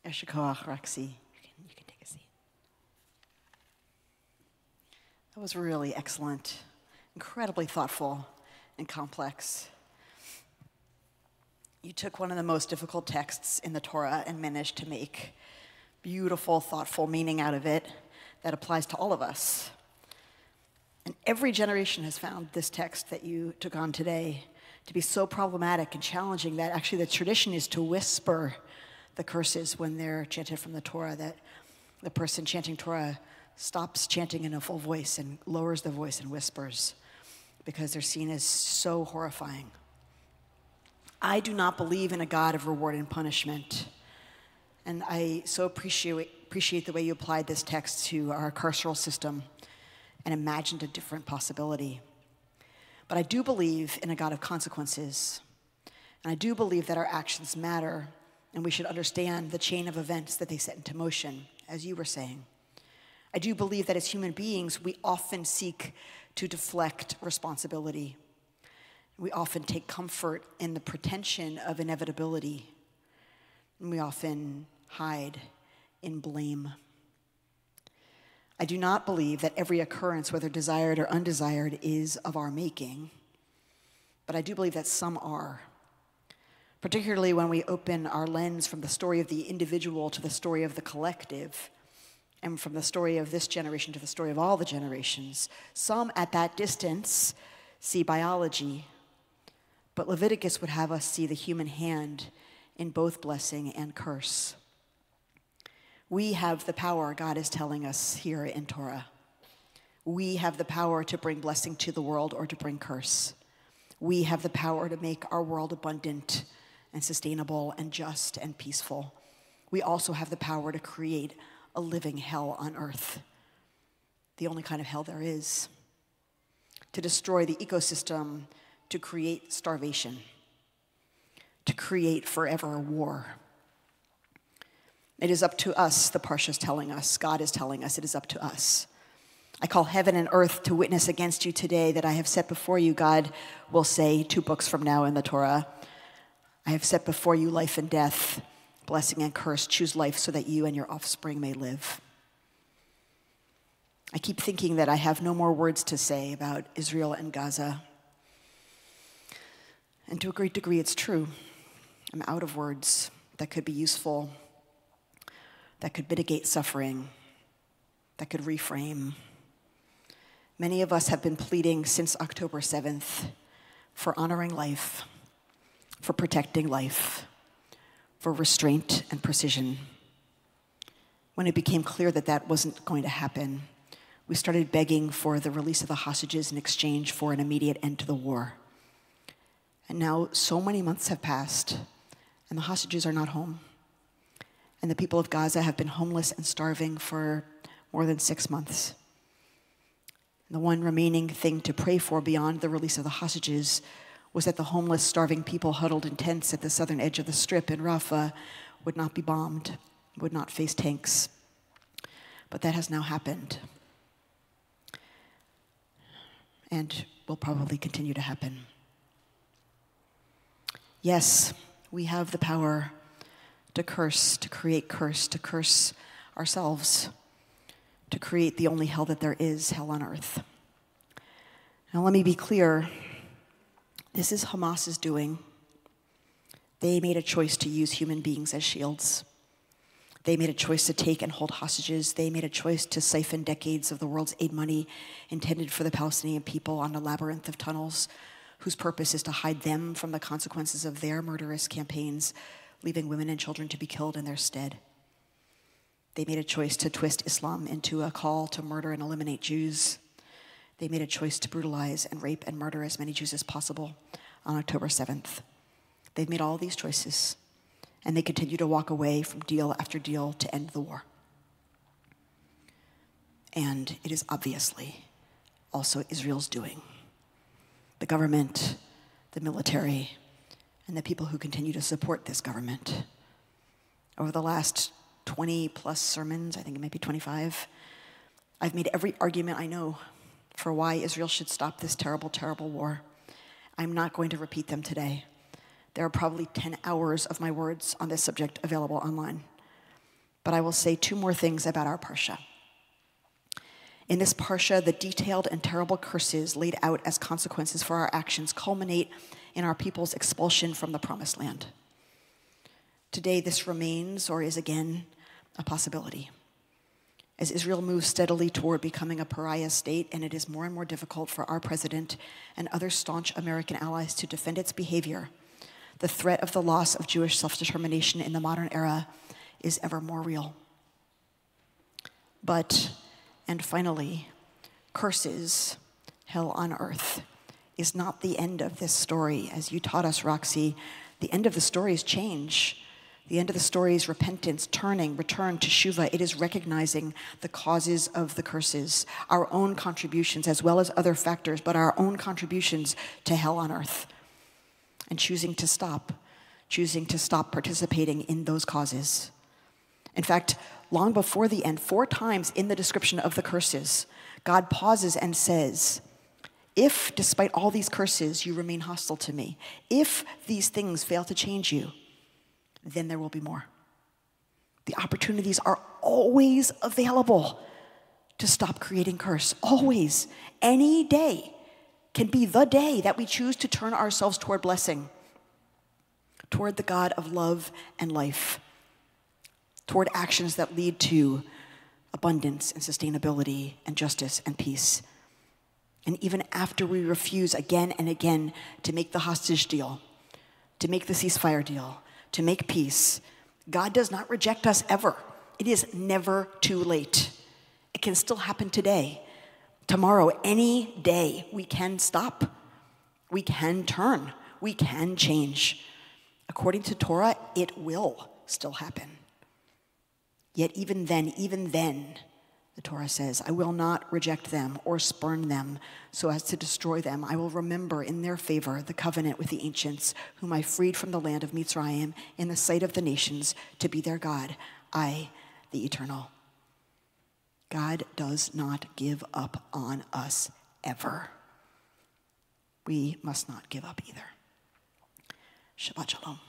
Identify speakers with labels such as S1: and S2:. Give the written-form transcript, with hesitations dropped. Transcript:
S1: Yasher koach, Roxy. You can take a seat. That was really excellent, incredibly thoughtful and complex. You took one of the most difficult texts in the Torah and managed to make beautiful, thoughtful meaning out of it that applies to all of us. And every generation has found this text that you took on today to be so problematic and challenging that actually the tradition is to whisper the curses when they're chanted from the Torah, that the person chanting Torah stops chanting in a full voice and lowers the voice and whispers because they're seen as so horrifying. I do not believe in a God of reward and punishment. And I so appreciate the way you applied this text to our carceral system and imagined a different possibility. But I do believe in a God of consequences. And I do believe that our actions matter, and we should understand the chain of events that they set into motion, as you were saying. I do believe that as human beings, we often seek to deflect responsibility. We often take comfort in the pretension of inevitability. And we often hide in blame. I do not believe that every occurrence, whether desired or undesired, is of our making, but I do believe that some are. Particularly when we open our lens from the story of the individual to the story of the collective, and from the story of this generation to the story of all the generations. Some at that distance see biology, but Leviticus would have us see the human hand in both blessing and curse. We have the power, God is telling us here in Torah. We have the power to bring blessing to the world or to bring curse. We have the power to make our world abundant and sustainable and just and peaceful. We also have the power to create a living hell on earth, the only kind of hell there is, to destroy the ecosystem, to create starvation, to create forever war. It is up to us, the Parsha is telling us, God is telling us, it is up to us. I call heaven and earth to witness against you today that I have set before you, God will say 2 books from now in the Torah. I have set before you life and death, blessing and curse. Choose life so that you and your offspring may live. I keep thinking that I have no more words to say about Israel and Gaza. And to a great degree, it's true. I'm out of words that could be useful, that could mitigate suffering, that could reframe. Many of us have been pleading since October 7th for honoring life, for protecting life, for restraint and precision. When it became clear that that wasn't going to happen, we started begging for the release of the hostages in exchange for an immediate end to the war. And now so many months have passed, and the hostages are not home. And the people of Gaza have been homeless and starving for more than 6 months. And the one remaining thing to pray for beyond the release of the hostages was that the homeless, starving people huddled in tents at the southern edge of the strip in Rafah would not be bombed, would not face tanks. But that has now happened, and will probably continue to happen. Yes, we have the power to curse, to create curse, to curse ourselves, to create the only hell that there is, hell on earth. Now let me be clear, this is Hamas's doing. They made a choice to use human beings as shields. They made a choice to take and hold hostages. They made a choice to siphon decades of the world's aid money intended for the Palestinian people on a labyrinth of tunnels whose purpose is to hide them from the consequences of their murderous campaigns, leaving women and children to be killed in their stead. They made a choice to twist Islam into a call to murder and eliminate Jews. They made a choice to brutalize and rape and murder as many Jews as possible on October 7th. They've made all these choices, and they continue to walk away from deal after deal to end the war. And it is obviously also Israel's doing. The government, the military, and the people who continue to support this government. Over the last 20 plus sermons, I think it might be 25, I've made every argument I know for why Israel should stop this terrible, terrible war. I'm not going to repeat them today. There are probably 10 hours of my words on this subject available online. But I will say two more things about our parsha. In this parsha, the detailed and terrible curses laid out as consequences for our actions culminate in our people's expulsion from the promised land. Today, this remains or is again a possibility. As Israel moves steadily toward becoming a pariah state, and it is more and more difficult for our president and other staunch American allies to defend its behavior, the threat of the loss of Jewish self-determination in the modern era is ever more real. But, and finally, curses, hell on earth, is not the end of this story. As you taught us, Roxy, the end of the story is change. The end of the story is repentance, turning, return to Shuvah. It is recognizing the causes of the curses, our own contributions as well as other factors, but our own contributions to hell on earth, and choosing to stop participating in those causes. In fact, long before the end, 4 times in the description of the curses, God pauses and says, if, despite all these curses, you remain hostile to me, if these things fail to change you, then there will be more. The opportunities are always available to stop creating curse. Always. Any day can be the day that we choose to turn ourselves toward blessing, toward the God of love and life, toward actions that lead to abundance and sustainability and justice and peace. And even after we refuse again and again to make the hostage deal, to make the ceasefire deal, to make peace, God does not reject us ever. It is never too late. It can still happen today, tomorrow, any day. We can stop. We can turn. We can change. According to Torah, it will still happen. Yet even then, the Torah says, I will not reject them or spurn them so as to destroy them. I will remember in their favor the covenant with the ancients, whom I freed from the land of Mitzrayim in the sight of the nations to be their God, I, the Eternal. God does not give up on us ever. We must not give up either. Shabbat shalom.